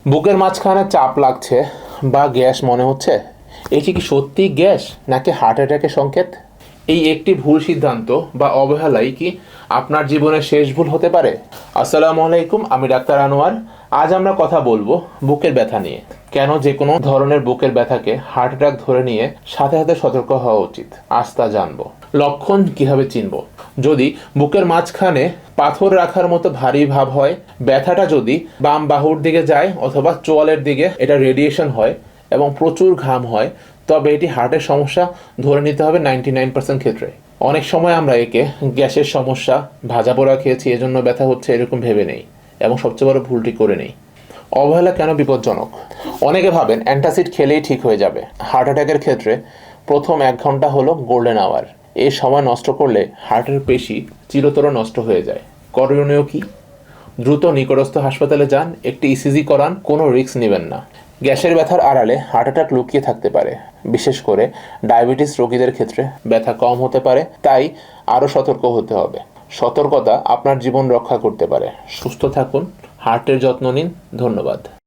বুকের মাঝখানে চাপ লাগছে বা গ্যাস মনে হচ্ছে, এটি কি সত্যি গ্যাস নাকি হার্ট অ্যাটাকের সংকেত? এই একটি ভুল সিদ্ধান্ত বা অবহেলাই কি আপনার জীবনের শেষ ভুল হতে পারে? আসসালামু আলাইকুম, আমি ডাক্তার আনোয়ার। আজ আমরা কথা বলবো বুকের ব্যথা নিয়ে। কেন যে কোনো ধরনের বুকের ব্যথাকে হার্ট অ্যাটাক ধরে নিয়ে সাথে সাথে সতর্ক হওয়া উচিত, আজ তা জানবো। লক্ষণ কিভাবে চিনব? যদি বুকের মাঝখানে পাথর রাখার মতো ভারী ভাব হয়, ব্যথাটা যদি বাম বাহুর দিকে যায় অথবা চোয়ালের দিকে এটা রেডিয়েশন হয় এবং প্রচুর ঘাম হয়, তবে এটি হার্টের সমস্যা ধরে নিতে হবে 99% ক্ষেত্রে। অনেক সময় আমরা একে গ্যাসের সমস্যা, ভাজা পোড়া খেয়েছি এজন্য ব্যথা হচ্ছে এরকম ভেবে নেই এবং সবচেয়ে বড় ভুলটি করে নেই। অবহেলা কেন বিপজ্জনক? অনেকে ভাবেন অ্যান্টাসিড খেলেই ঠিক হয়ে যাবে। হার্ট অ্যাটাকের ক্ষেত্রে প্রথম 1 ঘন্টা হলো গোল্ডেন আওয়ার। এই সময় নষ্ট করলে হার্টের পেশি চিরতর নষ্ট হয়ে যায়। করণীয় কি? দ্রুত নিকটস্থ হাসপাতালে যান, একটি ইসিজি করান, কোনো রিস্ক নেবেন না। গ্যাসের ব্যথার আড়ালে হার্ট অ্যাটাক লুকিয়ে থাকতে পারে। বিশেষ করে ডায়াবেটিস রোগীদের ক্ষেত্রে ব্যথা কম হতে পারে, তাই আরও সতর্ক হতে হবে। সতর্কতা আপনার জীবন রক্ষা করতে পারে। সুস্থ থাকুন, হার্টের যত্ন নিন। ধন্যবাদ।